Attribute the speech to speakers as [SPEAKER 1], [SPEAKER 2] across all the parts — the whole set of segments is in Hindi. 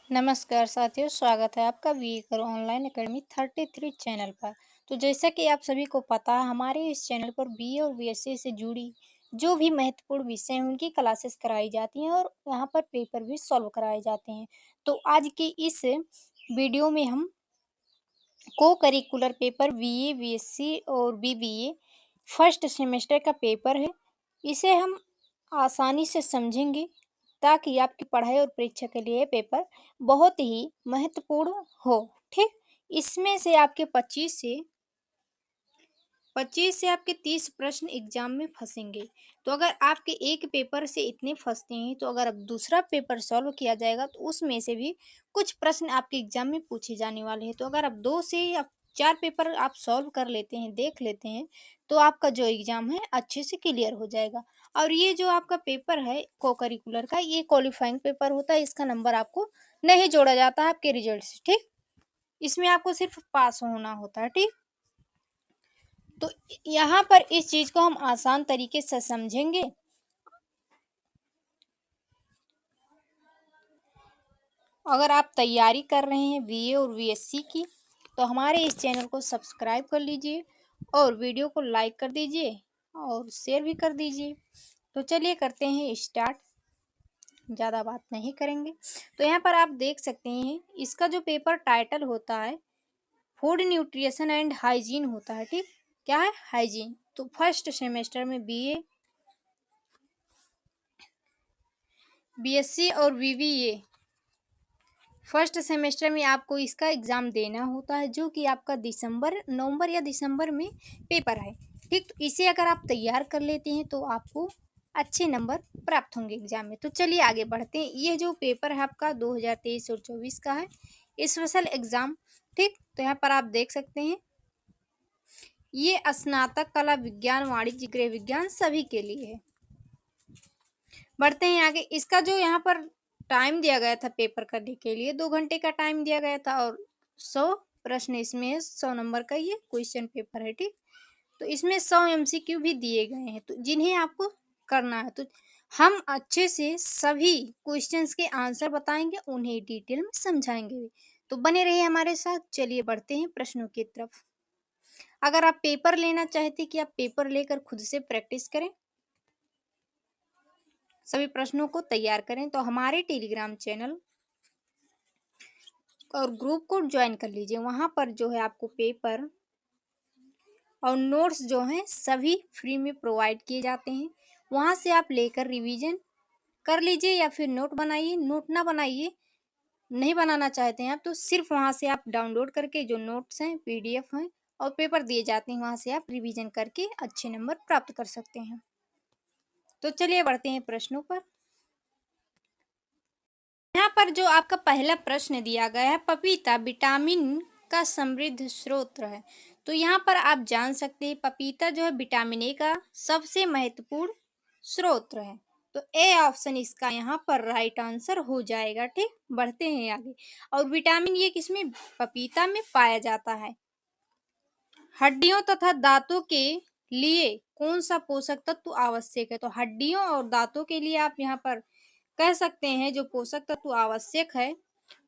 [SPEAKER 1] नमस्कार साथियों, स्वागत है आपका वी करो ऑनलाइन एकेडमी 33 चैनल पर। तो जैसा कि आप सभी को पता है, हमारे इस चैनल पर बीए और बीएससी से जुड़ी जो भी महत्वपूर्ण विषय हैं उनकी क्लासेस कराई जाती हैं और यहाँ पर पेपर भी सॉल्व कराए जाते हैं। तो आज की इस वीडियो में हम को करिकुलर पेपर बीए बीएससी और बीबीए फर्स्ट सेमेस्टर का पेपर है, इसे हम आसानी से समझेंगे ताकि आपकी पढ़ाई और परीक्षा के लिए पेपर बहुत ही महत्वपूर्ण हो। ठीक, इसमें से आपके 25 से आपके 30 प्रश्न एग्जाम में फंसेंगे। तो अगर आपके एक पेपर से इतने फंसते हैं, तो अगर अब दूसरा पेपर सॉल्व किया जाएगा तो उसमें से भी कुछ प्रश्न आपके एग्जाम में पूछे जाने वाले हैं। तो अगर आप 2 से या 4 पेपर आप सॉल्व कर लेते हैं, देख लेते हैं, तो आपका जो एग्जाम है अच्छे से क्लियर हो जाएगा। और ये जो आपका पेपर है को करिकुलर का, ये क्वालिफाइंग पेपर होता है, इसका नंबर आपको नहीं जोड़ा जाता है आपके रिजल्ट से। ठीक, इसमें आपको सिर्फ पास होना होता है। ठीक, तो यहाँ पर इस चीज को हम आसान तरीके से समझेंगे। अगर आप तैयारी कर रहे हैं बीए और बीएससी की, तो हमारे इस चैनल को सब्सक्राइब कर लीजिए और वीडियो को लाइक कर दीजिए और शेयर भी कर दीजिए। तो चलिए करते हैं स्टार्ट, ज़्यादा बात नहीं करेंगे। तो यहाँ पर आप देख सकते हैं, इसका जो पेपर टाइटल होता है फूड न्यूट्रिशन एंड हाइजीन होता है। ठीक, क्या है? हाइजीन। तो फर्स्ट सेमेस्टर में बीए बीएससी और बीबीए फर्स्ट सेमेस्टर में आपको इसका एग्ज़ाम देना होता है, जो कि आपका नवंबर या दिसंबर में पेपर है। ठीक, तो इसे अगर आप तैयार कर लेते हैं तो आपको अच्छे नंबर प्राप्त होंगे एग्जाम में। तो चलिए आगे बढ़ते हैं। ये जो पेपर है आपका 2023 और 24 का है, स्पेशल एग्ज़ाम। ठीक, तो यहाँ पर आप देख सकते हैं, ये स्नातक कला विज्ञान वाणिज्य गृह विज्ञान सभी के लिए है। बढ़ते हैं आगे। इसका जो यहाँ पर टाइम दिया गया था पेपर करने के लिए, 2 घंटे का टाइम दिया गया था और 100 प्रश्न इसमें है। 100 नंबर का ये क्वेश्चन पेपर है। ठीक, तो इसमें 100 एमसीक्यू भी दिए गए हैं, तो जिन्हें आपको करना है। तो हम अच्छे से सभी क्वेश्चंस के आंसर बताएंगे, उन्हें डिटेल में समझाएंगे भी। तो बने रहिए हमारे साथ। चलिए बढ़ते हैं प्रश्नों की तरफ। अगर आप पेपर लेना चाहते कि आप पेपर लेकर खुद से प्रैक्टिस करें, सभी प्रश्नों को तैयार करें, तो हमारे टेलीग्राम चैनल और ग्रुप को ज्वाइन कर लीजिए। वहां पर जो है आपको पेपर और नोट्स जो हैं सभी फ्री में प्रोवाइड किए जाते हैं। वहां से आप लेकर रिवीजन कर लीजिए या फिर नोट बनाइए। नोट ना बनाइए, नहीं बनाना चाहते हैं आप, तो सिर्फ वहां से आप डाउनलोड करके जो नोट्स हैं पीडीएफ हैं और पेपर दिए जाते हैं, वहां से आप रिवीजन करके अच्छे नंबर प्राप्त कर सकते हैं। तो चलिए बढ़ते हैं प्रश्नों पर। यहाँ पर जो आपका पहला प्रश्न दिया गया है, पपीता विटामिन का समृद्ध स्रोत है। तो यहाँ पर आप जान सकते हैं, पपीता जो है विटामिन ए का सबसे महत्वपूर्ण स्रोत है। तो ए ऑप्शन इसका यहाँ पर राइट आंसर हो जाएगा। ठीक, बढ़ते हैं आगे। और विटामिन ये किसमें? पपीता में पाया जाता है। हड्डियों तथा दांतों के लिए कौन सा पोषक तत्व आवश्यक है? तो हड्डियों और दांतों के लिए आप यहाँ पर कह सकते हैं जो पोषक तत्व आवश्यक है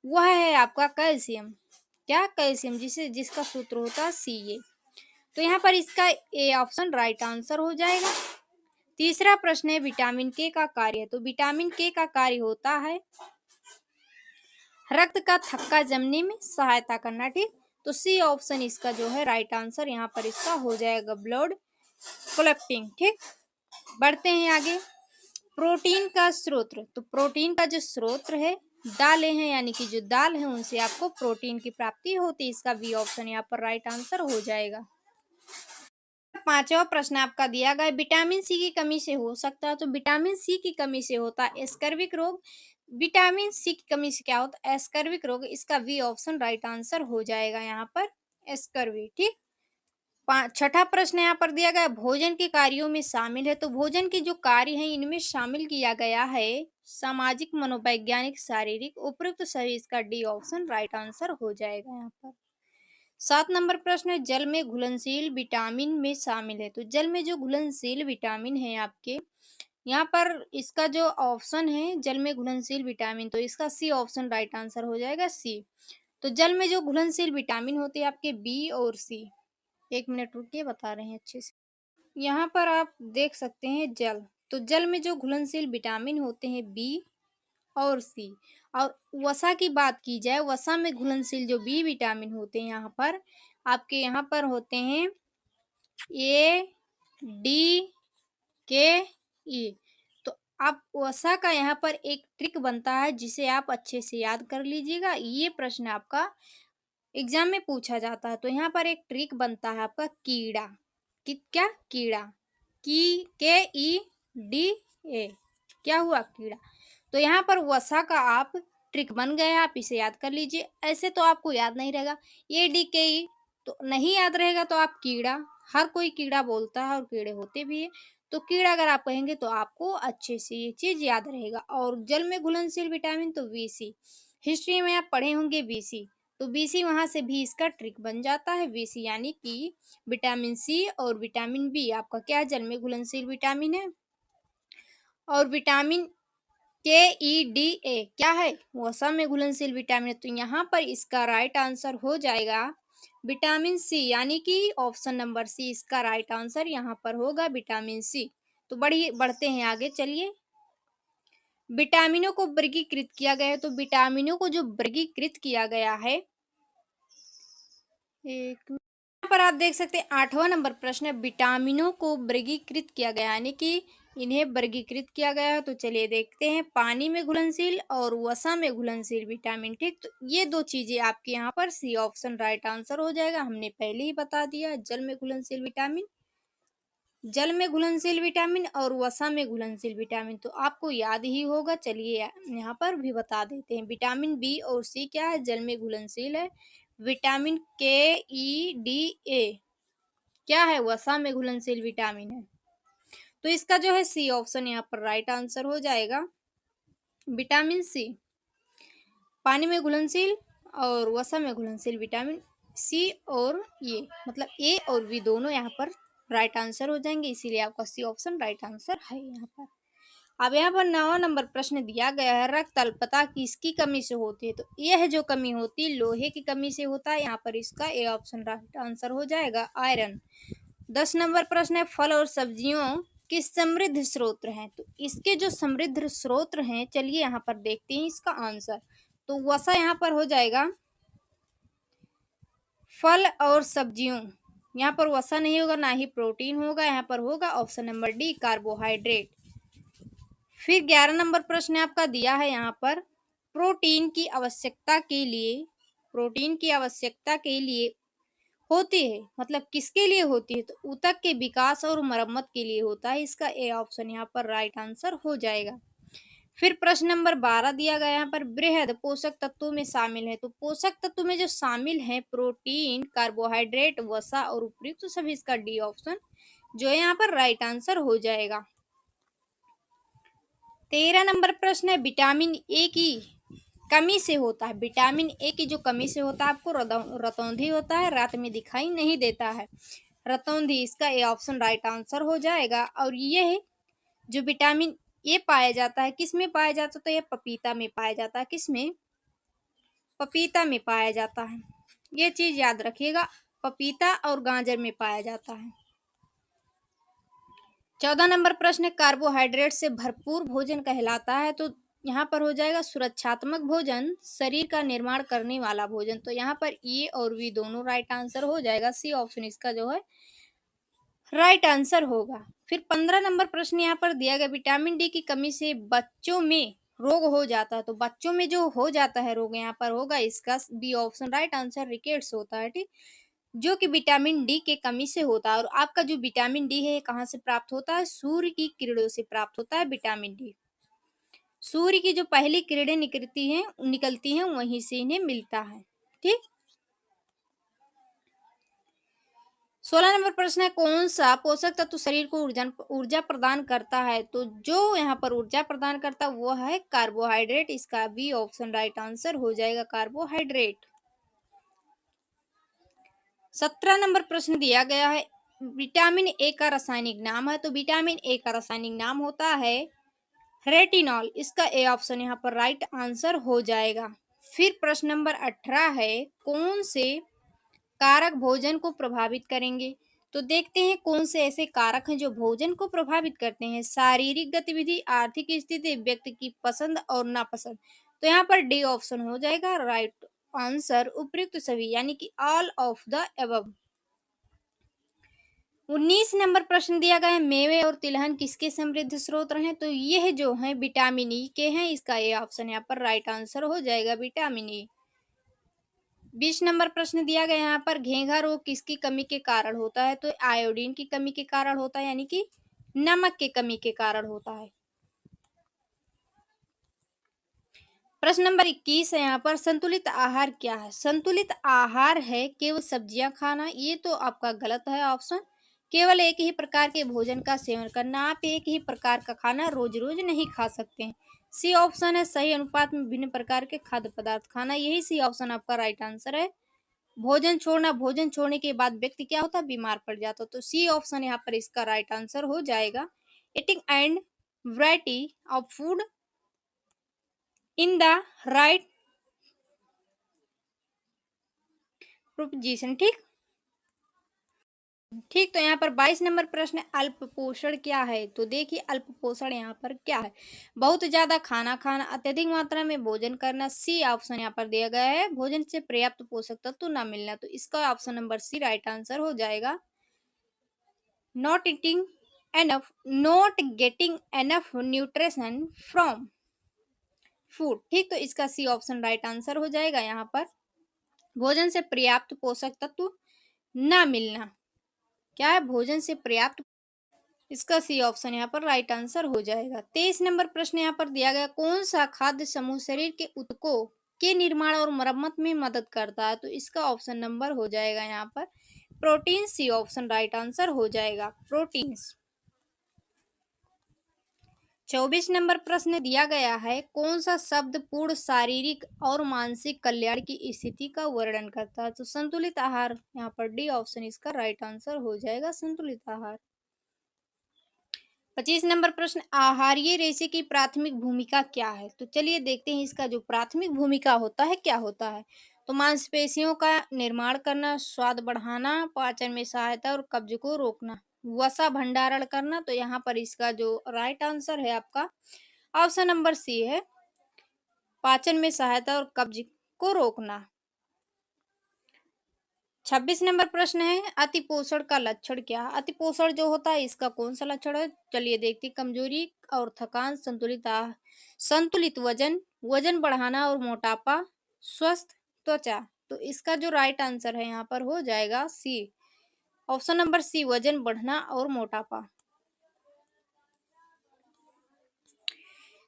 [SPEAKER 1] वह है आपका कैल्शियम। क्या? कैल्शियम, जिसका सूत्र होता है Ca। तो यहाँ पर इसका ए ऑप्शन राइट आंसर हो जाएगा। तीसरा प्रश्न है विटामिन के का कार्य। तो विटामिन के का कार्य होता है रक्त का थक्का जमने में सहायता करना। ठीक, तो सी ऑप्शन इसका जो है राइट आंसर यहाँ पर इसका हो जाएगा, ब्लड क्लॉटिंग। ठीक, बढ़ते हैं आगे। प्रोटीन का स्रोत। तो प्रोटीन का जो स्रोत है दालें हैं, यानी कि जो दाल है उनसे आपको प्रोटीन की प्राप्ति होती है। इसका बी ऑप्शन यहाँ पर राइट आंसर हो जाएगा। पांचवा प्रश्न आपका दिया गया, विटामिन सी की कमी से हो सकता है। तो विटामिन सी की कमी से होता है स्कर्विक रोग। विटामिन सी की कमी से क्या होता है? स्कर्विक रोग। इसका बी ऑप्शन राइट आंसर हो जाएगा यहाँ पर, स्कर्वी। ठीक, छठा प्रश्न यहाँ पर दिया गया, भोजन के कार्यों में शामिल है। तो भोजन के जो कार्य हैं इनमें शामिल किया गया है सामाजिक, मनोवैज्ञानिक, शारीरिक, उपयुक्त सभी। इसका डी ऑप्शन राइट आंसर हो जाएगा यहाँ पर। 7 नंबर प्रश्न है, जल में घुलनशील विटामिन में शामिल है। तो जल में जो घुलनशील विटामिन है आपके यहाँ पर इसका जो ऑप्शन है जल में घुलनशील विटामिन, तो इसका सी ऑप्शन राइट आंसर हो जाएगा, सी। तो जल में जो घुलनशील विटामिन होते हैं आपके बी और सी। 1 मिनट रुकिए, बता रहे हैं अच्छे से। यहाँ पर आप देख सकते हैं जल, तो जल में जो घुलनशील विटामिन होते हैं बी और सी। और वसा की बात की जाए, वसा में घुलनशील जो बी विटामिन होते हैं यहाँ पर आपके यहाँ पर होते हैं ए, डी, के, ई। तो आप वसा का यहाँ पर एक ट्रिक बनता है जिसे आप अच्छे से याद कर लीजिएगा, ये प्रश्न आपका एग्जाम में पूछा जाता है। तो यहाँ पर एक ट्रिक बनता है आपका कीड़ा, क्या कीड़ा, के ई डी ए, क्या हुआ कीड़ा। तो यहाँ पर वसा का आप ट्रिक बन गया, आप इसे याद कर लीजिए। ऐसे तो आपको याद नहीं रहेगा, ए डी के ई तो नहीं याद रहेगा, तो आप कीड़ा, हर कोई कीड़ा बोलता है और कीड़े होते भी है, तो कीड़ा अगर आप कहेंगे तो आपको अच्छे से ये चीज याद रहेगा। और जल में घुलनशील विटामिन तो बीसी, हिस्ट्री में आप पढ़े होंगे बीसी, तो बीसी वहां से भी इसका ट्रिक बन जाता है, बीसी यानी कि विटामिन सी और विटामिन बी आपका क्या है, जल में घुलनशील विटामिन है। और विटामिन के ई डी ए क्या है, वसा में घुलनशील विटामिन है। तो यहाँ पर इसका राइट आंसर हो जाएगा विटामिन सी, यानी कि ऑप्शन नंबर सी इसका राइट आंसर यहाँ पर होगा, विटामिन सी। तो बढ़ते हैं आगे, चलिए। विटामिनों को वर्गीकृत किया गया है, तो विटामिनों को जो वर्गीकृत किया गया है, एक यहाँ पर आप देख सकते हैं 8वां नंबर प्रश्न है, विटामिनों को वर्गीकृत किया गया यानी कि इन्हें वर्गीकृत किया गया है। तो चलिए देखते हैं, पानी में घुलनशील और वसा में घुलनशील विटामिन, ठीक। तो ये दो चीजें आपके यहाँ पर सी ऑप्शन राइट आंसर हो जाएगा, हमने पहले ही बता दिया। जल में घुलनशील विटामिन, जल में घुलनशील विटामिन और वसा में घुलनशील विटामिन, तो आपको याद ही होगा। चलिए यहाँ पर भी बता देते हैं, विटामिन बी और सी क्या है, जल में घुलनशील है। विटामिन के ई डी ए क्या है, वसा में घुलनशील विटामिन है। तो इसका जो है सी ऑप्शन यहाँ पर राइट आंसर हो जाएगा, विटामिन सी। पानी में घुलनशील और वसा में घुलनशील विटामिन सी और ये, मतलब ए और बी दोनों यहाँ पर राइट आंसर हो जाएंगे, इसीलिए आपका सी ऑप्शन राइट आंसर है यहाँ पर। अब यहाँ पर 9वां नंबर प्रश्न दिया गया है, रक्त अल्पता किसकी कमी से होती है। तो यह जो कमी होती है लोहे की कमी से होता है, यहाँ पर इसका ए ऑप्शन राइट आंसर हो जाएगा, आयरन। 10 नंबर प्रश्न है, फल और सब्जियों के समृद्ध स्रोत हैं। तो इसके जो समृद्ध स्रोत हैं, चलिए यहाँ पर देखते हैं इसका आंसर। तो वसा यहाँ पर हो जाएगा, फल और सब्जियों, यहाँ पर वसा नहीं होगा, ना ही प्रोटीन होगा, यहाँ पर होगा ऑप्शन नंबर डी, कार्बोहाइड्रेट। फिर 11 नंबर प्रश्न आपका दिया है यहाँ पर, प्रोटीन की आवश्यकता के लिए, प्रोटीन की आवश्यकता के लिए होती है, मतलब किसके लिए होती है, तो ऊतक के विकास और मरम्मत के लिए होता है, इसका ए ऑप्शन यहाँ पर राइट आंसर हो जाएगा। फिर प्रश्न नंबर 12 दिया गया यहाँ पर, बृहद पोषक तत्वों में शामिल है। तो पोषक तत्व में जो शामिल है, प्रोटीन, कार्बोहाइड्रेट, वसा और उपयुक्त, तो सभी इसका डी ऑप्शन जो है यहाँ पर राइट आंसर हो जाएगा। 13 नंबर प्रश्न है, विटामिन ए की कमी से होता है, विटामिन ए की जो कमी से होता है आपको रतौंधी होता है, रात में दिखाई नहीं देता है, रतौंधी, इसका ए ऑप्शन राइट आंसर हो जाएगा। और ये जो विटामिन ए पाया जाता है, किस में पाया जाता है, तो ये पपीता में पाया जाता है, किस में, पपीता में पाया जाता है, ये चीज याद रखिएगा, पपीता और गाजर में पाया जाता है। 14 नंबर प्रश्न, कार्बोहाइड्रेट से भरपूर भोजन कहलाता है। तो यहाँ पर हो जाएगा सुरक्षात्मक भोजन, शरीर का निर्माण करने वाला भोजन। तो यहाँ पर ए और बी दोनों राइट आंसर हो जाएगा, सी ऑप्शन इसका जो है राइट आंसर होगा। फिर 15 नंबर प्रश्न यहाँ पर दिया गया, विटामिन डी की कमी से बच्चों में रोग हो जाता है। तो बच्चों में जो हो जाता है रोग, यहाँ पर होगा इसका B option right answer, rickets होता है, ठीक, जो कि विटामिन डी के कमी से होता है। और आपका जो विटामिन डी है कहाँ से प्राप्त होता है, सूर्य की किरणों से प्राप्त होता है विटामिन डी, सूर्य की जो पहली किरणें निकलती हैं वहीं से इन्हें मिलता है, ठीक। 16 नंबर प्रश्न है, कौन सा पोषक तत्व शरीर को ऊर्जा प्रदान करता है। तो जो यहाँ पर ऊर्जा प्रदान करता है वो है कार्बोहाइड्रेट, इसका बी ऑप्शन राइट आंसर हो जाएगा, कार्बोहाइड्रेट। 17 नंबर प्रश्न दिया गया है, विटामिन ए का रासायनिक नाम है, तो विटामिन ए का रासायनिक नाम होता है रेटिनॉल। इसका ए ऑप्शन यहाँ पर राइट आंसर हो जाएगा। फिर प्रश्न नंबर 18 है, कौन से कारक भोजन को प्रभावित करेंगे? तो देखते हैं कौन से ऐसे कारक हैं जो भोजन को प्रभावित करते हैं। शारीरिक गतिविधि, आर्थिक स्थिति, व्यक्ति की पसंद और नापसंद। तो यहाँ पर डी ऑप्शन हो जाएगा राइट आंसर, उपयुक्त सभी, यानी कि all of the above. 19 number प्रश्न दिया गया है, मेवे और तिलहन किसके समृद्ध स्रोत हैं? तो यह जो है विटामिन ई के हैं। इसका ये ऑप्शन यहाँ पर राइट आंसर हो जाएगा, विटामिन ई। 20 नंबर प्रश्न दिया गया यहाँ पर, घेंघा रोग किसकी कमी के कारण होता है? तो आयोडीन की कमी के कारण होता है, यानी कि नमक की कमी के कारण होता है। प्रश्न नंबर 21 है यहाँ पर, संतुलित आहार क्या है? संतुलित आहार है केवल सब्जियां खाना। ये तो आपका गलत है ऑप्शन। केवल एक ही प्रकार के भोजन का सेवन करना। आप एक ही प्रकार का खाना रोज रोज नहीं खा सकते हैं। सी ऑप्शन है, सही अनुपात में विभिन्न प्रकार के खाद्य पदार्थ खाना। यही सी ऑप्शन आपका राइट आंसर है। भोजन छोड़ना, भोजन छोड़ने के बाद व्यक्ति क्या होता है? बीमार पड़ जाता। तो सी ऑप्शन यहाँ पर इसका राइट आंसर हो जाएगा। Eating and variety of food in the right proposition. ठीक ठीक। तो यहाँ पर 22 नंबर प्रश्न, अल्प पोषण क्या है? तो देखिए अल्प पोषण यहाँ पर क्या है? बहुत ज्यादा खाना खाना, अत्यधिक मात्रा में भोजन करना। सी ऑप्शन यहाँ पर दिया गया है, भोजन से पर्याप्त पोषक तत्व ना मिलना। तो इसका option number C right answer हो जाएगा। Not eating enough, not getting enough nutrition from food. ठीक, तो इसका सी ऑप्शन राइट आंसर हो जाएगा। यहाँ पर भोजन से पर्याप्त पोषक तत्व ना मिलना, क्या है? भोजन से पर्याप्त, इसका सी ऑप्शन यहाँ पर राइट आंसर हो जाएगा। 23 नंबर प्रश्न यहाँ पर दिया गया, कौन सा खाद्य समूह शरीर के ऊतकों के निर्माण और मरम्मत में मदद करता है? तो इसका ऑप्शन नंबर हो जाएगा यहाँ पर protein. C option right answer हो जाएगा, प्रोटीन्स। 24 नंबर प्रश्न दिया गया है, कौन सा शब्द पूर्ण शारीरिक और मानसिक कल्याण की स्थिति का वर्णन करता है? तो संतुलित आहार, यहाँ पर डी ऑप्शन इसका राइट आंसर हो जाएगा, संतुलित आहार। 25 नंबर प्रश्न, आहारीय रेशे की प्राथमिक भूमिका क्या है? तो चलिए देखते हैं इसका जो प्राथमिक भूमिका होता है क्या होता है। तो मांसपेशियों का निर्माण करना, स्वाद बढ़ाना, पाचन में सहायता और कब्ज को रोकना, वसा भंडारण करना। तो यहाँ पर इसका जो राइट आंसर है आपका ऑप्शन नंबर सी है, पाचन में सहायता और कब्ज को रोकना। 26 नंबर प्रश्न है, अतिपोषण का लक्षण क्या है? अतिपोषण जो होता है इसका कौन सा लक्षण है? चलिए देखते हैं, कमजोरी और थकान, संतुलित वजन, वजन बढ़ाना और मोटापा, स्वस्थ त्वचा। तो इसका जो राइट आंसर है यहाँ पर हो जाएगा सी, ऑप्शन नंबर सी, वजन बढ़ना और मोटापा।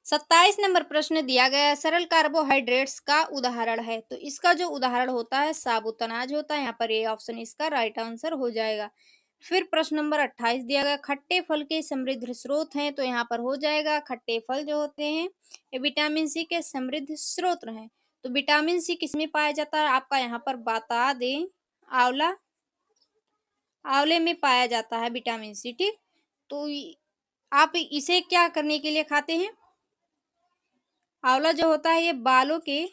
[SPEAKER 1] 27 नंबर प्रश्न दिया गया है, सरल कार्बोहाइड्रेट्स का उदाहरण है? तो इसका जो उदाहरण होता है साबुत अनाज होता है। यहाँ पर ए ऑप्शन इसका राइट आंसर हो जाएगा। फिर प्रश्न नंबर 28 दिया गया, खट्टे फल के समृद्ध स्रोत हैं? तो यहाँ पर हो जाएगा खट्टे फल जो होते हैं ये विटामिन सी के समृद्ध स्रोत हैं। तो विटामिन सी किसमें पाया जाता है? आपका यहाँ पर बता दें, आंवला, आंवले में पाया जाता है विटामिन सी। ठीक, तो आप इसे क्या करने के लिए खाते हैं? आंवला जो होता है ये बालों के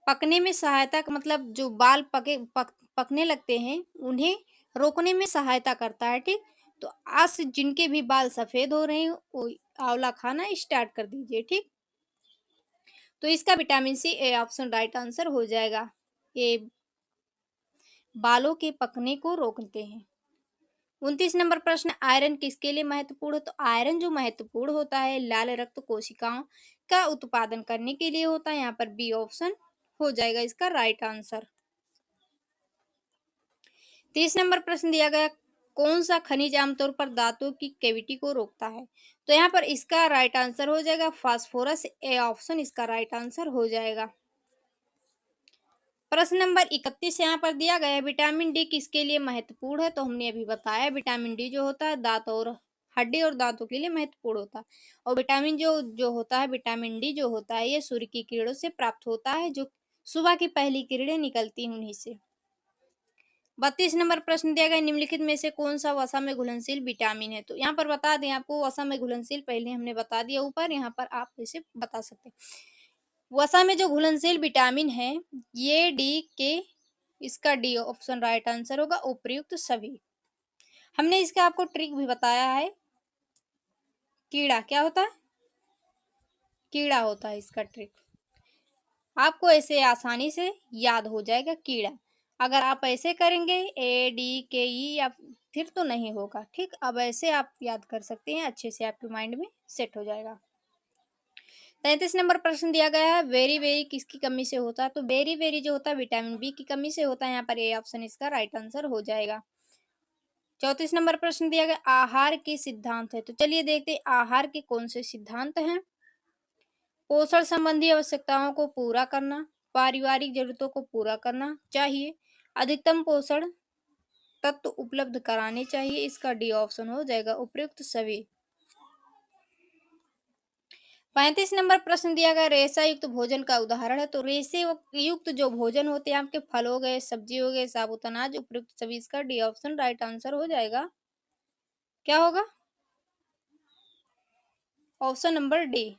[SPEAKER 1] पकने में सहायता का, मतलब जो बाल पकने लगते हैं उन्हें रोकने में सहायता करता है। ठीक, तो आज से जिनके भी बाल सफेद हो रहे हैं वो आंवला खाना स्टार्ट कर दीजिए। ठीक, तो इसका vitamin C A option right answer हो जाएगा। ये बालों के पकने को रोकते हैं। 29 नंबर प्रश्न, आयरन किसके लिए महत्वपूर्ण है? तो आयरन जो महत्वपूर्ण होता है लाल रक्त कोशिकाओं का उत्पादन करने के लिए होता है। यहाँ पर बी ऑप्शन हो जाएगा इसका राइट आंसर। 30 नंबर प्रश्न दिया गया, कौन सा खनिज आमतौर पर दांतों की कैविटी को रोकता है? तो यहाँ पर इसका राइट आंसर हो जाएगा फास्फोरस। ए ऑप्शन इसका राइट आंसर हो जाएगा। प्रश्न नंबर 31 यहाँ पर दिया गया है, विटामिन डी किसके लिए महत्वपूर्ण है? तो हमने अभी बताया विटामिन डी जो होता है दांत और हड्डी और दांतों के लिए महत्वपूर्ण होता है। और विटामिन जो जो होता है, विटामिन डी जो होता है ये सूर्य की किरणों से प्राप्त होता है, जो सुबह की पहली किरणें निकलती हैं उन्हीं से। 32 नंबर प्रश्न दिया गया, निम्नलिखित में से कौन सा वसा में घुलनशील विटामिन है? तो यहाँ पर बता दें आपको, वसा में घुलनशील पहले हमने बता दिया ऊपर, यहाँ पर आप इसे बता सकते हैं। वसा में जो घुलनशील विटामिन है ये डी के, इसका डी ऑप्शन राइट आंसर होगा, उपर्युक्त सभी। हमने इसका आपको ट्रिक भी बताया है। कीड़ा क्या होता है? कीड़ा होता है इसका ट्रिक, आपको ऐसे आसानी से याद हो जाएगा कीड़ा। अगर आप ऐसे करेंगे ADKE या फिर तो नहीं होगा। ठीक, अब ऐसे आप याद कर सकते हैं, अच्छे से आपके माइंड में सेट हो जाएगा। 33 नंबर प्रश्न दिया गया है, वेरी वेरी किसकी कमी से होता है? तो वेरी वेरी जो होता है विटामिन बी की कमी से होता है। यहाँ पर ए ऑप्शन इसका राइट आंसर हो जाएगा। 34 नंबर प्रश्न दिया गया, आहार के सिद्धांत है। तो चलिए देखते हैं आहार के कौन से सिद्धांत हैं। पोषण संबंधी आवश्यकताओं को पूरा करना, पारिवारिक जरूरतों को पूरा करना चाहिए, अधिकतम पोषण तत्व उपलब्ध कराने चाहिए। इसका डी ऑप्शन हो जाएगा, उपयुक्त सभी। 35 नंबर प्रश्न दिया गया, रेशा युक्त भोजन का उदाहरण है। तो रेशे युक्त जो भोजन होते हैं आपके, फल हो गए, सब्जी हो गए, साबुत अनाज, उपयुक्त सभी। इसका डी ऑप्शन राइट आंसर हो जाएगा। क्या होगा? Option number D.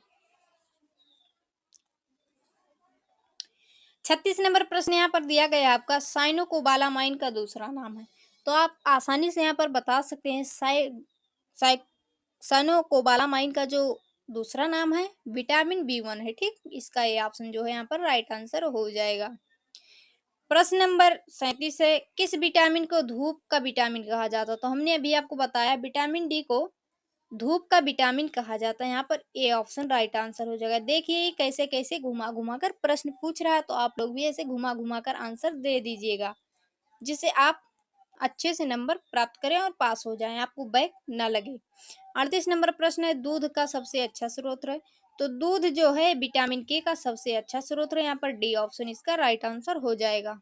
[SPEAKER 1] 36 नंबर प्रश्न यहाँ पर दिया गया आपका, साइनोकोबालामाइन का दूसरा नाम है। तो आप आसानी से यहाँ पर बता सकते हैं, साइनोकोबालामाइन का जो दूसरा नाम है विटामिन B1 है। ठीक, इसका ये ऑप्शन जो है यहाँ पर राइट आंसर हो जाएगा। प्रश्न नंबर 37 है, किस विटामिन को धूप का विटामिन कहा जाता है? तो हमने अभी आपको बताया विटामिन डी को धूप का विटामिन कहा जाता है। यहाँ पर ए ऑप्शन राइट आंसर हो जाएगा। देखिए कैसे कैसे घुमा घुमा कर प्रश्न पूछ रहा है, तो आप लोग भी ऐसे घुमा घुमा कर आंसर दे दीजिएगा, जिससे आप अच्छे से नंबर प्राप्त करें और पास हो जाएं, आपको बैक न लगे। 38 नंबर प्रश्न है, दूध का सबसे अच्छा स्रोत है। तो दूध जो है विटामिन के का सबसे अच्छा स्रोत है। यहाँ पर डी ऑप्शन इसका राइट आंसर हो जाएगा।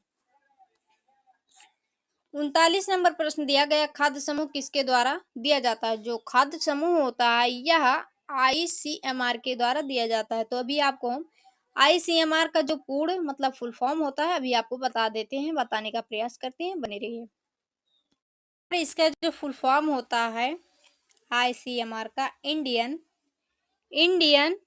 [SPEAKER 1] 39 नंबर प्रश्न दिया गया, खाद्य समूह किसके द्वारा दिया जाता है? जो खाद्य समूह होता है यह ICMR के द्वारा दिया जाता है। तो अभी आपको हम ICMR का जो पूर्ण मतलब फुल फॉर्म होता है अभी आपको बता देते हैं, बताने का प्रयास करते हैं, बने रहिए। इसका जो फुल फॉर्म होता है ICMR का, इंडियन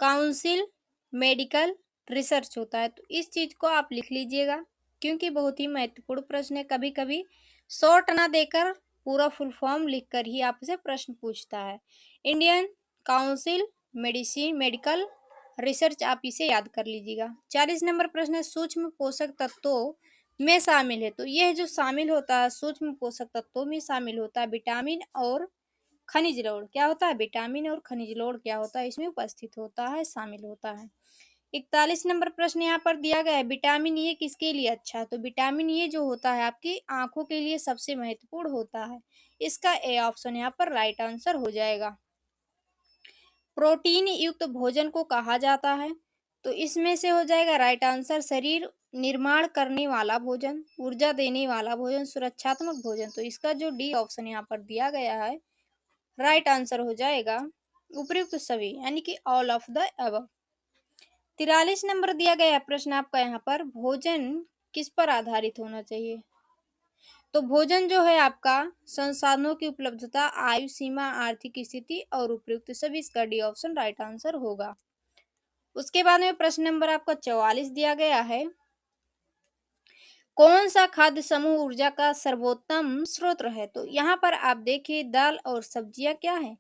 [SPEAKER 1] काउंसिल मेडिकल रिसर्च होता है। तो इस चीज को आप लिख लीजिएगा, क्योंकि बहुत ही महत्वपूर्ण प्रश्न है। कभी कभी शॉर्ट ना देकर पूरा फुल फॉर्म लिखकर ही आपसे प्रश्न पूछता है। इंडियन काउंसिल मेडिकल रिसर्च, आप इसे याद कर लीजिएगा। 40 नंबर प्रश्न है, सूक्ष्म पोषक तत्वों में शामिल है। तो यह जो शामिल होता है सूक्ष्म पोषक तत्वों में शामिल होता है विटामिन और खनिज लवण। क्या होता है? विटामिन और खनिज लवण क्या होता है? इसमें उपस्थित होता है, शामिल होता है। 41 नंबर प्रश्न यहाँ पर दिया गया है, विटामिन ए किसके लिए अच्छा है? तो विटामिन ए जो होता है आपकी आंखों के लिए सबसे महत्वपूर्ण होता है। इसका ए ऑप्शन यहाँ पर राइट आंसर हो जाएगा। प्रोटीन युक्त भोजन को कहा जाता है। तो इसमें से हो जाएगा राइट आंसर, शरीर निर्माण करने वाला भोजन, ऊर्जा देने वाला भोजन, सुरक्षात्मक भोजन। तो इसका जो डी ऑप्शन यहाँ पर दिया गया है राइट आंसर हो जाएगा, उपयुक्त सभी, यानी कि all of the above. 43 number दिया गया प्रश्न आपका यहाँ पर, भोजन किस पर आधारित होना चाहिए? तो भोजन जो है आपका संसाधनों की उपलब्धता, आयु सीमा, आर्थिक स्थिति और उपयुक्त सभी। इसका डी ऑप्शन राइट आंसर होगा। उसके बाद में प्रश्न नंबर आपका 44 दिया गया है, कौन सा खाद्य समूह ऊर्जा का सर्वोत्तम स्रोत है? तो यहाँ पर आप देखिए दाल और सब्जियां क्या है,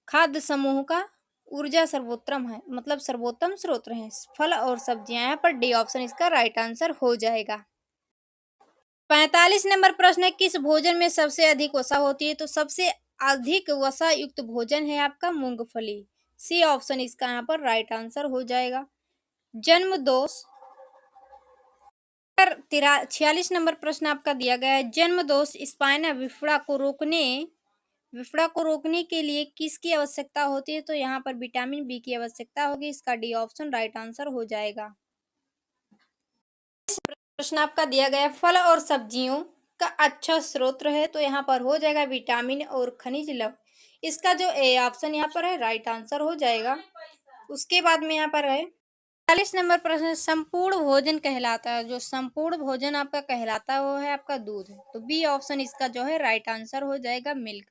[SPEAKER 1] खाद्य समूह का ऊर्जा सर्वोत्तम है, मतलब सर्वोत्तम स्रोत है। फल और सब्जियां, यहाँ पर डी ऑप्शन इसका राइट आंसर हो जाएगा। 45 नंबर प्रश्न है, किस भोजन में सबसे अधिक वसा होती है? तो सबसे अधिक वसा युक्त भोजन है आपका मूंगफली। सी ऑप्शन इसका यहाँ पर राइट आंसर हो जाएगा। जन्म दोष 46 नंबर प्रश्न आपका दिया गया है, जन्म दोष स्पाइना विफड़ा को रोकने के लिए किसकी आवश्यकता होती है? तो यहाँ पर विटामिन बी की आवश्यकता होगी। इसका डी ऑप्शन राइट आंसर हो जाएगा। प्रश्न आपका दिया गया, फल और सब्जियों का अच्छा स्रोत है। तो यहाँ पर हो जाएगा विटामिन और खनिज लवण। इसका जो ए ऑप्शन यहाँ पर है राइट आंसर हो जाएगा। उसके बाद में यहाँ पर है 40 नंबर प्रश्न, संपूर्ण भोजन कहलाता है, जो संपूर्ण भोजन आपका कहलाता है वो है आपका दूध। तो बी ऑप्शन इसका जो है राइट आंसर हो जाएगा, मिल्क।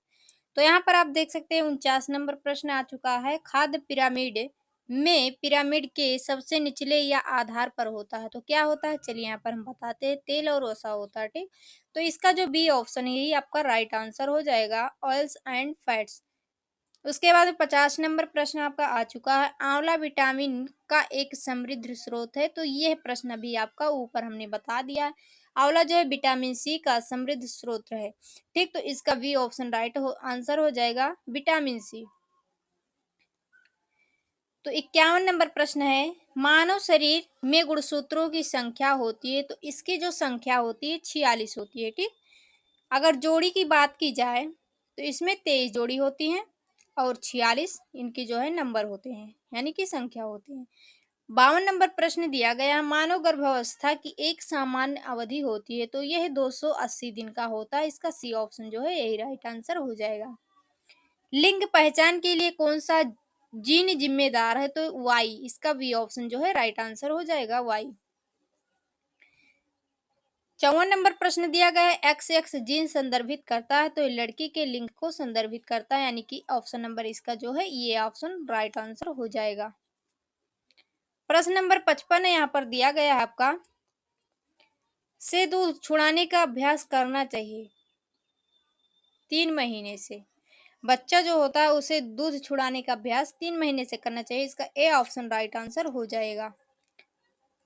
[SPEAKER 1] तो यहाँ पर आप देख सकते हैं 49 नंबर प्रश्न आ चुका है, खाद्य पिरामिड में पिरामिड के सबसे निचले या आधार पर होता है तो क्या होता है, चलिए यहाँ पर हम बताते हैं, तेल और वसा होता है, ठीक। तो इसका जो बी ऑप्शन है यही आपका राइट आंसर हो जाएगा, ऑयल्स एंड फैट्स। उसके बाद 50 नंबर प्रश्न आपका आ चुका है, आंवला विटामिन का एक समृद्ध स्रोत है, तो यह प्रश्न भी आपका ऊपर हमने बता दिया है। आंवला जो है विटामिन सी का समृद्ध स्रोत है, ठीक। तो इसका बी ऑप्शन राइट आंसर हो जाएगा, विटामिन सी। तो 51 नंबर प्रश्न है, मानव शरीर में गुणसूत्रों की संख्या होती है, तो इसकी जो संख्या होती है 46 होती है, ठीक। अगर जोड़ी की बात की जाए तो इसमें 23 जोड़ी होती हैं और 46 इनकी जो है नंबर होते हैं, यानी कि संख्या होती है। 52 नंबर प्रश्न दिया गया, मानव गर्भावस्था की एक सामान्य अवधि होती है, तो यह 280 दिन का होता है, इसका सी ऑप्शन जो है यही राइट आंसर हो जाएगा। लिंग पहचान के लिए कौन सा जीन जिम्मेदार है, तो वाई, इसका बी ऑप्शन जो है राइट आंसर हो जाएगा, वाई। 54 नंबर प्रश्न दिया गया है, एक्स एक्स जीन संदर्भित करता है, तो ये लड़की के लिंग को संदर्भित करता है, यानी कि ऑप्शन नंबर इसका जो है ये ऑप्शन राइट आंसर हो जाएगा। प्रश्न नंबर 55 है, यहाँ पर दिया गया है आपका, से दूध छुड़ाने का अभ्यास करना चाहिए 3 महीने से। बच्चा जो होता है उसे दूध छुड़ाने का अभ्यास 3 महीने से करना चाहिए, इसका ए ऑप्शन राइट आंसर हो जाएगा।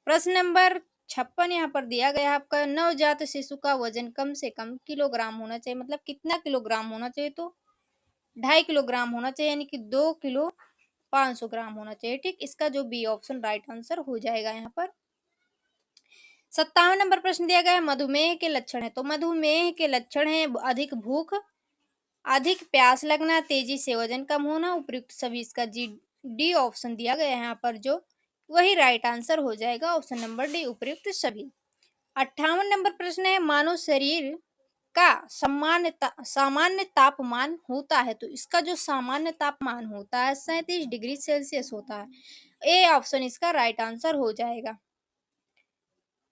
[SPEAKER 1] प्रश्न नंबर 56 यहाँ पर दिया गया है आपका, नवजात शिशु का वजन कम से कम किलोग्राम होना चाहिए, मतलब कितना किलोग्राम होना चाहिए, तो 2.5 किलोग्राम होना चाहिए, यानी कि 2 किलो 500 ग्राम होना चाहिए, ठीक। इसका जो बी ऑप्शन राइट आंसर हो जाएगा यहाँ पर। 57 नंबर प्रश्न दिया गया है, मधुमेह के लक्षण है, तो मधुमेह के लक्षण है अधिक भूख, अधिक प्यास लगना, तेजी से वजन कम होना, उपयुक्त सभी, इसका जी डी ऑप्शन दिया गया है यहाँ पर, जो वही राइट आंसर हो जाएगा, ऑप्शन नंबर डी, उपयुक्त सभी। 58 नंबर प्रश्न है, मानव शरीर का सामान्य तापमान होता है, तो इसका जो सामान्य तापमान होता है 37 डिग्री सेल्सियस होता है, ए ऑप्शन इसका राइट आंसर हो जाएगा।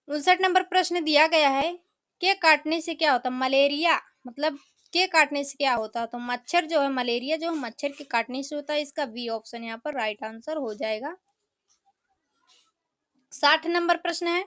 [SPEAKER 1] 59 नंबर प्रश्न दिया गया है, के काटने से क्या होता है, मलेरिया, मतलब के काटने से क्या होता है, तो मच्छर जो है, मलेरिया जो है मच्छर के काटने से होता है, इसका बी ऑप्शन यहाँ पर राइट आंसर हो जाएगा। 60 नंबर प्रश्न है,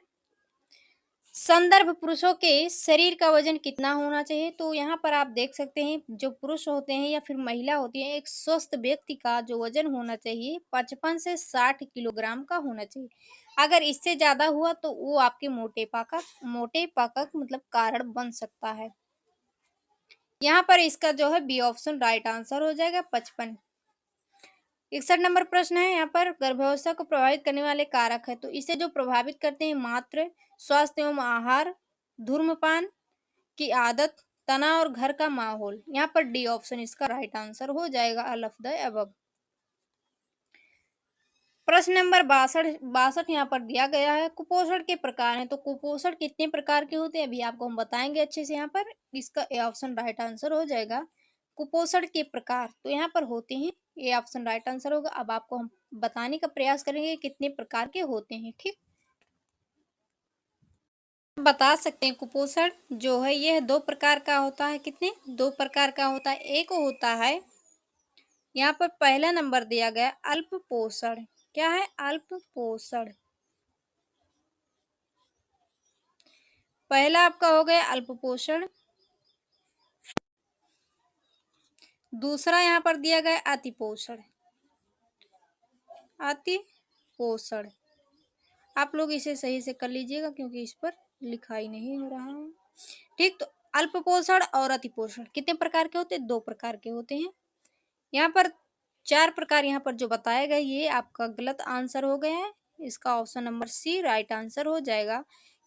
[SPEAKER 1] संदर्भ पुरुषों के शरीर का वजन कितना होना चाहिए, तो यहाँ पर आप देख सकते हैं जो पुरुष होते हैं या फिर महिला होती है, एक स्वस्थ व्यक्ति का जो वजन होना चाहिए 55 से 60 किलोग्राम का होना चाहिए। अगर इससे ज्यादा हुआ तो वो आपके मोटेपा का मतलब कारण बन सकता है। यहाँ पर इसका जो है बी ऑप्शन राइट आंसर हो जाएगा, 55। 61 नंबर प्रश्न है, यहाँ पर गर्भावस्था को प्रभावित करने वाले कारक है, तो इसे जो प्रभावित करते हैं, मात्र स्वास्थ्य एवं आहार, धूम्रपान की आदत, तनाव और घर का माहौल। यहाँ पर डी ऑप्शन इसका राइट आंसर हो जाएगा, ऑल ऑफ द अबव। प्रश्न नंबर 62 यहाँ पर दिया गया है, कुपोषण के प्रकार हैं, तो कुपोषण कितने प्रकार के होते हैं अभी आपको हम बताएंगे अच्छे से। यहाँ पर इसका ए ऑप्शन राइट आंसर हो जाएगा, कुपोषण के प्रकार तो यहाँ पर होते हैं, ए ऑप्शन राइट आंसर होगा। अब आपको हम बताने का प्रयास करेंगे कितने प्रकार के होते हैं, ठीक। बता सकते हैं कुपोषण जो है यह 2 प्रकार का होता है, कितने, 2 प्रकार का होता है। एक होता है, यहाँ पर पहला नंबर दिया गया अल्प पोषण, क्या है, अल्प पोषण, पहला आपका हो गया अल्प पोषण। दूसरा यहाँ पर दिया गया अति पोषण, अति पोषण। आप लोग इसे सही से कर लीजिएगा क्योंकि इस पर लिखाई नहीं हो रहा है, ठीक। तो अल्प पोषण और अति पोषण कितने प्रकार के होते हैं, 2 प्रकार के होते हैं। यहाँ पर 4 प्रकार यहाँ पर जो बताया गया ये आपका गलत आंसर हो गया है, इसका option number C right answer हो जाएगा,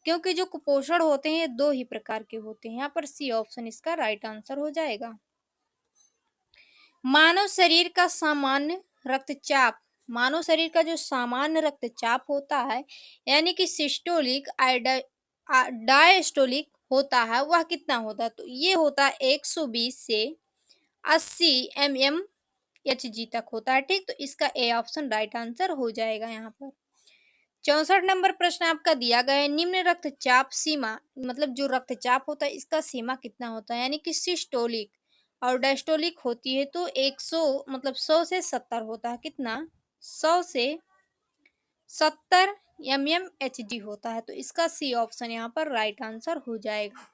[SPEAKER 1] क्योंकि जो कुपोषण होते हैं ये 2 ही प्रकार के होते हैं। यहाँ पर सी ऑप्शन इसका राइट आंसर हो जाएगा। मानव शरीर का सामान्य रक्तचाप, मानव शरीर का जो सामान्य रक्तचाप होता है, यानी कि सिस्टोलिक डायस्टोलिक होता है, वह कितना होता है, तो ये होता है 120 से 80 mmHg तक होता है, ठीक। तो इसका ए ऑप्शन राइट आंसर हो जाएगा यहाँ पर। 64 नंबर प्रश्न आपका दिया गया है, निम्न रक्तचाप सीमा, मतलब जो रक्तचाप होता है इसका सीमा कितना होता है, यानी कि सिस्टोलिक और डायस्टोलिक होती है तो 100 मतलब 100 से 70 होता है, कितना 100 से 70 mmHg होता है, तो इसका सी ऑप्शन यहाँ पर राइट आंसर हो जाएगा।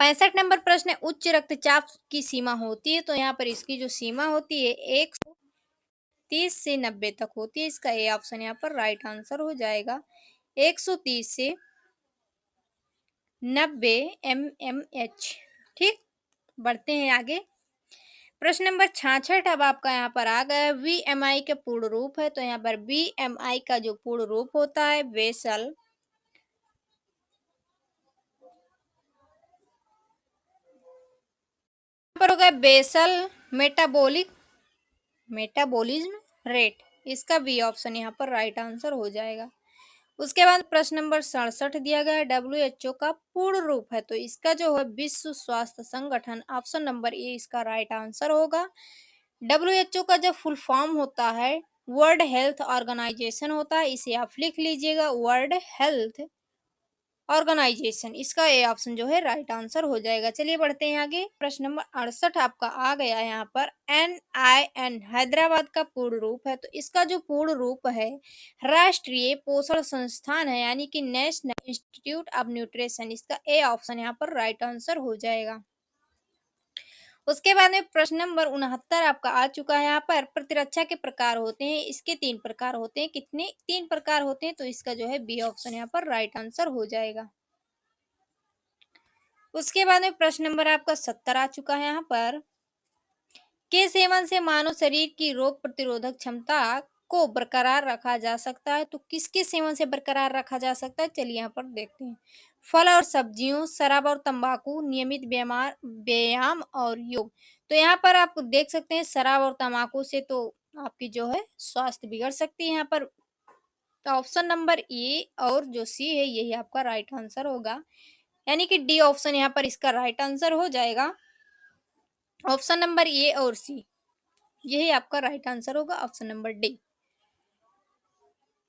[SPEAKER 1] 65 नंबर प्रश्न है, उच्च रक्तचाप की सीमा होती है, तो यहाँ पर इसकी जो सीमा होती है 130 से 90 तक होती है, इसका ए ऑप्शन यहाँ पर राइट आंसर हो जाएगा। 130 से 90 mmH। ठीक, बढ़ते हैं आगे। प्रश्न नंबर 66 अब आपका यहाँ पर आ गया, VMI के पूर्ण रूप है, तो यहाँ पर VMI का जो पूर्ण रूप होता है बेसल पर हो गया बेसल मेटाबॉलिज्म रेट, इसका बी ऑप्शन यहाँ पर राइट आंसर हो जाएगा। उसके बाद प्रश्न नंबर 67 दिया गया है, WHO का पूर्ण रूप है, तो इसका जो है विश्व स्वास्थ्य संगठन, ऑप्शन नंबर ए इसका राइट आंसर होगा। WHO का जो फुल फॉर्म होता है वर्ल्ड हेल्थ ऑर्गेनाइजेशन होता है, इसे आप लिख लीजिएगा, वर्ल्ड हेल्थ ऑर्गेनाइजेशन, इसका ए ऑप्शन जो है राइट आंसर हो जाएगा। चलिए बढ़ते हैं आगे। प्रश्न नंबर 68 आपका आ गया है यहाँ पर, NIN हैदराबाद का पूर्ण रूप है, तो इसका जो पूर्ण रूप है राष्ट्रीय पोषण संस्थान है, यानी कि नेशनल इंस्टीट्यूट ऑफ न्यूट्रिशन, इसका ए ऑप्शन यहाँ पर राइट आंसर हो जाएगा। उसके बाद में प्रश्न नंबर 69 आपका आ चुका है। यहाँ पर प्रतिरक्षा के प्रकार होते हैं, इसके 3 प्रकार होते हैं, कितने 3 प्रकार होते हैं, तो इसका जो है बी ऑप्शन यहाँ पर राइट आंसर हो जाएगा। उसके बाद में प्रश्न नंबर आपका 70 आ चुका है। यहाँ पर के सेवन से मानव शरीर की रोग प्रतिरोधक क्षमता को बरकरार रखा जा सकता है, तो किसके सेवन से बरकरार रखा जा सकता है, चलिए यहाँ पर देखते हैं। फल और सब्जियों, शराब और तंबाकू, नियमित व्यायाम और योग, तो यहाँ पर आप देख सकते हैं शराब और तंबाकू से तो आपकी जो है स्वास्थ्य बिगड़ सकती है। यहाँ पर ऑप्शन नंबर ए और जो सी है यही आपका राइट आंसर होगा, यानी कि डी ऑप्शन यहाँ पर इसका राइट आंसर हो जाएगा। ऑप्शन नंबर ए और सी यही आपका राइट आंसर होगा, ऑप्शन नंबर डी।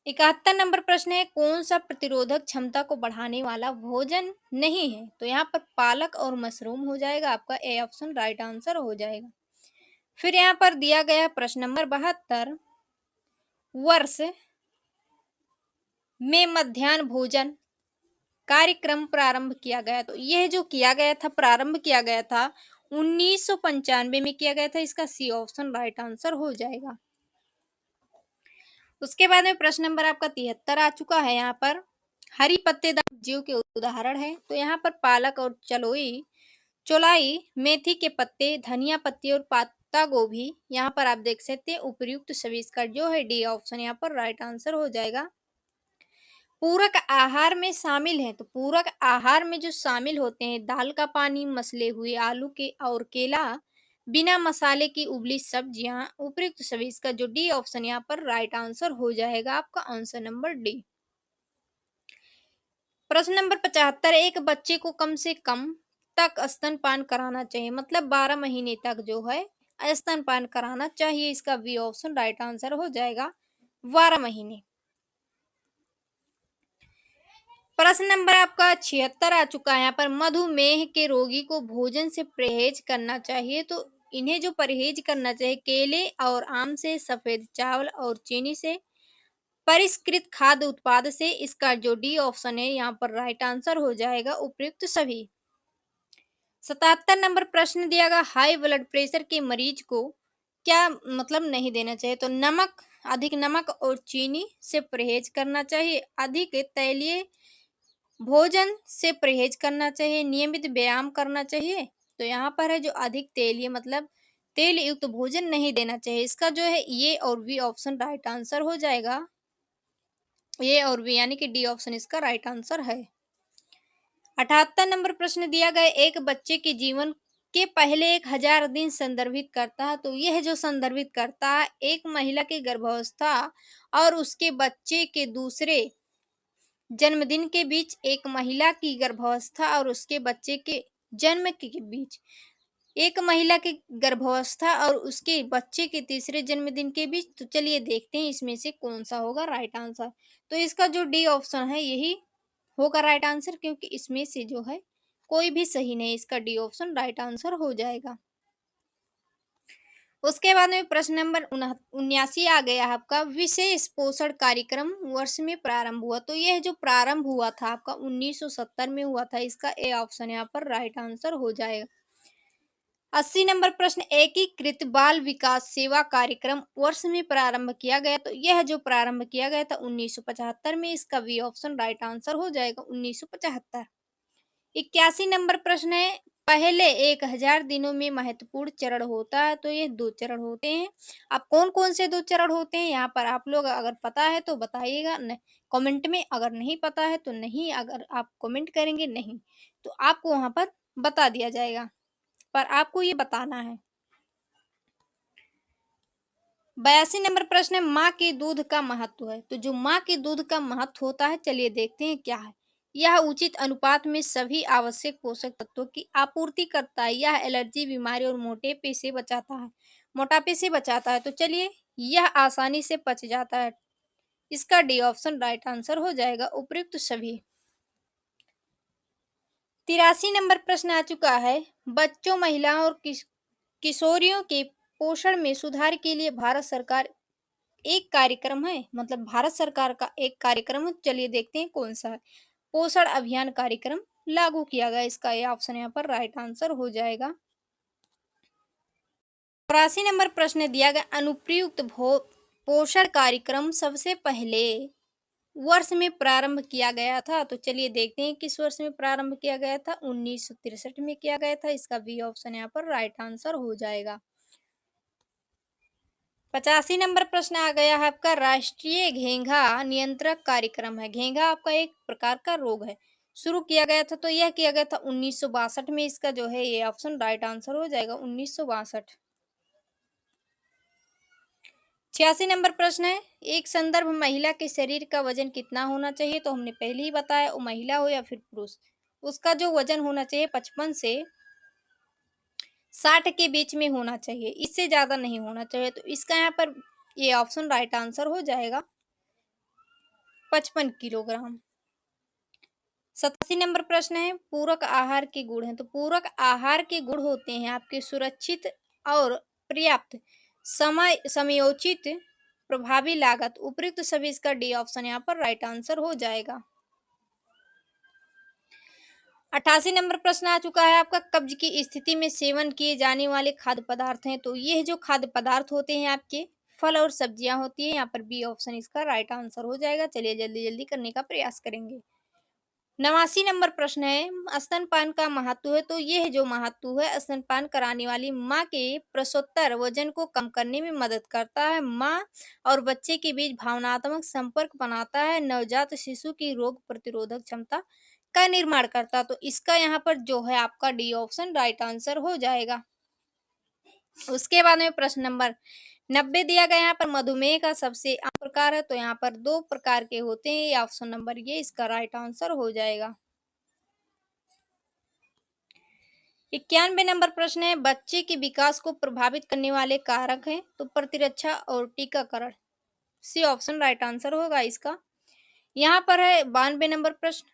[SPEAKER 1] 71 नंबर प्रश्न है, कौन सा प्रतिरोधक क्षमता को बढ़ाने वाला भोजन नहीं है, तो यहाँ पर पालक और मशरूम हो जाएगा, आपका ए ऑप्शन राइट आंसर हो जाएगा। फिर यहाँ पर दिया गया प्रश्न नंबर 72, वर्ष में मध्याह्न भोजन कार्यक्रम प्रारंभ किया गया, तो यह जो किया गया था, प्रारंभ किया गया था 1995 में किया गया था, इसका सी ऑप्शन राइट आंसर हो जाएगा। उसके बाद में प्रश्न नंबर आपका 73 आ चुका है। यहाँ पर हरी पत्तेदार सब्जियों के उदाहरण है, तो यहाँ पर पालक और चौलाई, मेथी के पत्ते, धनिया पत्ती और पत्ता गोभी, यहाँ पर आप देख सकते हैं उपर्युक्त सभी, इसका जो है डी ऑप्शन यहाँ पर राइट आंसर हो जाएगा। पूरक आहार में शामिल है, तो पूरक आहार में जो शामिल होते हैं दाल का पानी, मसले हुए आलू के और केला, बिना मसाले की उबली सब्जियां, उपयुक्त सभी, इसका जो डी ऑप्शन यहाँ पर राइट आंसर हो जाएगा, आपका आंसर नंबर डी। प्रश्न नंबर 75, एक बच्चे को कम से कम तक स्तनपान कराना चाहिए, मतलब 12 महीने तक जो है स्तनपान कराना चाहिए, इसका बी ऑप्शन राइट आंसर हो जाएगा, 12 महीने। प्रश्न नंबर आपका 76 आ चुका है। यहाँ पर मधुमेह के रोगी को भोजन से परहेज करना चाहिए, तो इन्हें जो परहेज करना चाहिए केले और आम से, सफेद चावल और चीनी से, परिष्कृत खाद्य उत्पाद से, इसका जो डी ऑप्शन है यहाँ पर राइट आंसर हो जाएगा, उपयुक्त सभी। 77 नंबर प्रश्न दिया गया, हाई ब्लड प्रेशर के मरीज को क्या मतलब नहीं देना चाहिए, तो अधिक नमक और चीनी से परहेज करना चाहिए, अधिक तैलीय भोजन से परहेज करना चाहिए, नियमित व्यायाम करना चाहिए, तो यहाँ पर है जो अधिक तेल, मतलब तेल युक्त भोजन नहीं देना चाहिए, इसका जो है ये और बी ऑप्शन राइट आंसर हो जाएगा, ये और बी, यानी कि डी ऑप्शन इसका राइट आंसर है। 78 नंबर प्रश्न दिया गया, एक बच्चे के जीवन के पहले 1000 दिन संदर्भित करता है, तो यह जो संदर्भित करता है एक महिला की गर्भावस्था और उसके बच्चे के दूसरे जन्मदिन के बीच, एक महिला की गर्भावस्था और उसके बच्चे के जन्म के बीच, एक महिला की गर्भावस्था और उसके बच्चे के तीसरे जन्मदिन के बीच। तो चलिए देखते हैं इसमें से कौन सा होगा राइट आंसर। तो इसका जो डी ऑप्शन है यही होगा राइट आंसर, क्योंकि इसमें से जो है कोई भी सही नहीं, इसका डी ऑप्शन राइट आंसर हो जाएगा। उसके बाद में प्रश्न नंबर 79 आ गया है आपका, विशेष पोषण कार्यक्रम वर्ष में प्रारंभ हुआ। तो यह जो प्रारंभ हुआ था आपका 1970 में हुआ था, इसका ए ऑप्शन यहाँ पर राइट आंसर हो जाएगा। 80 नंबर प्रश्न, एकीकृत बाल विकास सेवा कार्यक्रम वर्ष में प्रारंभ किया गया। तो यह जो प्रारंभ किया गया था 1975 में, इसका बी ऑप्शन राइट आंसर हो जाएगा 1975। 81 नंबर प्रश्न है, पहले 1000 दिनों में महत्वपूर्ण चरण होता है। तो ये 2 चरण होते हैं। अब कौन कौन से 2 चरण होते हैं यहाँ पर आप लोग अगर पता है तो बताइएगा कमेंट में, अगर नहीं पता है तो नहीं, अगर आप कमेंट करेंगे नहीं तो आपको वहां पर बता दिया जाएगा, पर आपको ये बताना है। 82 नंबर प्रश्न है, माँ के दूध का महत्व है। तो जो माँ के दूध का महत्व होता है, चलिए देखते हैं क्या है। यह उचित अनुपात में सभी आवश्यक पोषक तत्वों की आपूर्ति करता है। यह एलर्जी, बीमारी और मोटापे से बचाता है। तो चलिए, यह आसानी से पच जाता है। इसका डी ऑप्शन राइट आंसर हो जाएगा, उपयुक्त सभी। 83 नंबर प्रश्न आ चुका है, बच्चों, महिलाओं और किशोरियों के पोषण में सुधार के लिए भारत सरकार एक कार्यक्रम है, मतलब भारत सरकार का एक कार्यक्रम है। चलिए देखते हैं कौन सा है। पोषण अभियान कार्यक्रम लागू किया गया, इसका ये ऑप्शन यहाँ पर राइट आंसर हो जाएगा। 83 नंबर प्रश्न दिया गया, अनुप्रयुक्त पोषण कार्यक्रम सबसे पहले वर्ष में प्रारंभ किया गया था। तो चलिए देखते हैं किस वर्ष में प्रारंभ किया गया था। 1963 में किया गया था। इसका बी ऑप्शन यहाँ पर राइट आंसर हो जाएगा। 85 नंबर प्रश्न आ गया है आपका, राष्ट्रीय घेंघा नियंत्रक कार्यक्रम है। घेंघा आपका एक प्रकार का रोग है, शुरू किया गया था। तो यह किया गया था 1962 में। इसका जो है ये ऑप्शन राइट आंसर हो जाएगा 1962। 86 नंबर प्रश्न है, एक संदर्भ महिला के शरीर का वजन कितना होना चाहिए। तो हमने पहले ही बताया, वो महिला हो या फिर पुरुष, उसका जो वजन होना चाहिए 55 से 60 के बीच में होना चाहिए, इससे ज्यादा नहीं होना चाहिए। तो इसका यहाँ पर ये ऑप्शन राइट आंसर हो जाएगा 55 किलोग्राम। 87 नंबर प्रश्न है, पूरक आहार के गुण हैं। तो पूरक आहार के गुण होते हैं आपके सुरक्षित और पर्याप्त, समयोचित, प्रभावी लागत, उपयुक्त सभी। इसका डी ऑप्शन यहाँ पर राइट आंसर हो जाएगा। 88 नंबर प्रश्न आ चुका है आपका, कब्ज की स्थिति में सेवन किए जाने वाले खाद्य पदार्थ हैं। तो यह जो खाद्य पदार्थ होते हैं आपके फल और सब्जियां होती है। यहाँ पर बी ऑप्शन इसका राइट आंसर हो जाएगा। चलिए जल्दी जल्दी करने का प्रयास करेंगे। 89 नंबर प्रश्न है, स्तनपान का महत्व है। तो यह जो महत्व है, स्तनपान कराने वाली माँ के प्रसवोत्तर वजन को कम करने में मदद करता है। माँ और बच्चे के बीच भावनात्मक संपर्क बनाता है। नवजात शिशु की रोग प्रतिरोधक क्षमता का निर्माण करता है। तो इसका यहाँ पर जो है आपका डी ऑप्शन राइट आंसर हो जाएगा। उसके बाद में प्रश्न नंबर 90 दिया गया, यहाँ पर मधुमेह का सबसे आम प्रकार है। तो यहाँ पर 2 प्रकार के होते हैं, ये ऑप्शन नंबर ये इसका राइट आंसर हो जाएगा। 91 नंबर प्रश्न है, बच्चे के विकास को प्रभावित करने वाले कारक हैं। तो प्रतिरक्षा और टीकाकरण, सी ऑप्शन राइट आंसर होगा इसका। यहाँ पर है 92 नंबर प्रश्न,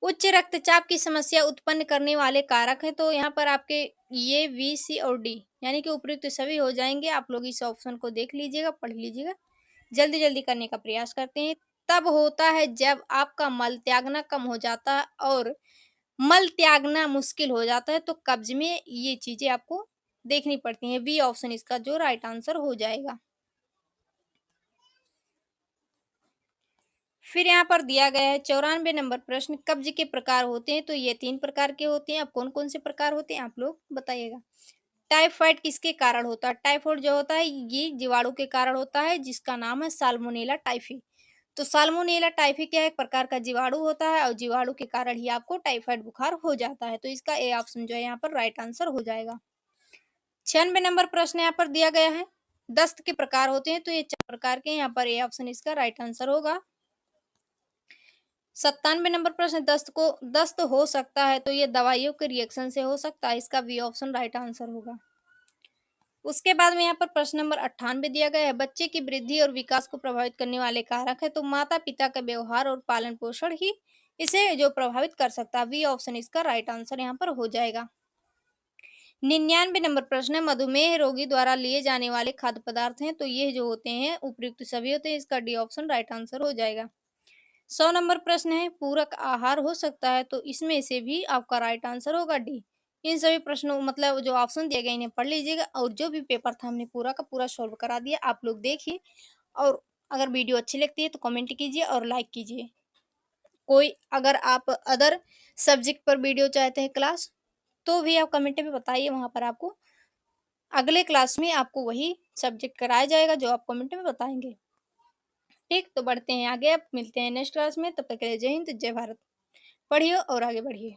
[SPEAKER 1] उच्च रक्तचाप की समस्या उत्पन्न करने वाले कारक है। तो यहाँ पर आपके ये बी, सी और डी यानी कि उपयुक्त सभी हो जाएंगे। आप लोग इस ऑप्शन को देख लीजिएगा, पढ़ लीजिएगा, जल्दी जल्दी करने का प्रयास करते हैं। तब होता है जब आपका मल त्यागना कम हो जाता है और मल त्यागना मुश्किल हो जाता है। तो कब्ज में ये चीजें आपको देखनी पड़ती हैं। बी ऑप्शन इसका जो राइट आंसर हो जाएगा। फिर यहाँ पर दिया गया है 94 नंबर प्रश्न, कब्ज के प्रकार होते हैं। तो ये 3 प्रकार के होते हैं। अब कौन कौन से प्रकार होते हैं आप लोग बताइएगा। टाइफाइड किसके कारण होता है। टाइफाइड जो होता है ये जीवाणु के कारण होता है, जिसका नाम है साल्मोनेला टाइफी। तो साल्मोनेला टाइफी क्या एक प्रकार का जीवाणु होता है और जीवाणु के कारण ही आपको टाइफाइड बुखार हो जाता है। तो इसका ए ऑप्शन जो है यहाँ पर राइट आंसर हो जाएगा। 96 नंबर प्रश्न यहाँ पर दिया गया है, दस्त के प्रकार होते हैं। तो ये 4 प्रकार के, यहाँ पर ए ऑप्शन इसका राइट आंसर होगा। 97 नंबर प्रश्न, दस्त हो सकता है तो ये दवाइयों के रिएक्शन से हो सकता है, इसका बी ऑप्शन राइट आंसर होगा। उसके बाद में यहाँ पर प्रश्न नंबर 98 दिया गया है, बच्चे की वृद्धि और विकास को प्रभावित करने वाले कारक है, तो माता पिता का व्यवहार और पालन पोषण ही इसे जो प्रभावित कर सकता है, बी ऑप्शन इसका राइट आंसर यहाँ पर हो जाएगा। 99 नंबर प्रश्न है, मधुमेह रोगी द्वारा लिए जाने वाले खाद्य पदार्थ हैं, तो ये जो होते हैं उपयुक्त सभी होते हैं, इसका डी ऑप्शन राइट आंसर हो जाएगा। 100 नंबर प्रश्न है, पूरक आहार हो सकता है, तो इसमें से भी आपका राइट आंसर होगा डी। इन सभी प्रश्नों मतलब जो ऑप्शन दिए गए इन्हें पढ़ लीजिएगा, और जो भी पेपर था हमने पूरा का पूरा सॉल्व करा दिया, आप लोग देखिए। और अगर वीडियो अच्छी लगती है तो कमेंट कीजिए और लाइक कीजिए। कोई अगर आप अदर सब्जेक्ट पर वीडियो चाहते हैं क्लास, तो भी आप कमेंट में बताइए, वहां पर आपको अगले क्लास में आपको वही सब्जेक्ट कराया जाएगा जो आप कमेंट में बताएंगे। ठीक, तो बढ़ते हैं आगे, अब मिलते हैं नेक्स्ट क्लास में, तब तक के लिए जय हिंद जय भारत। पढ़िए और आगे बढ़िए।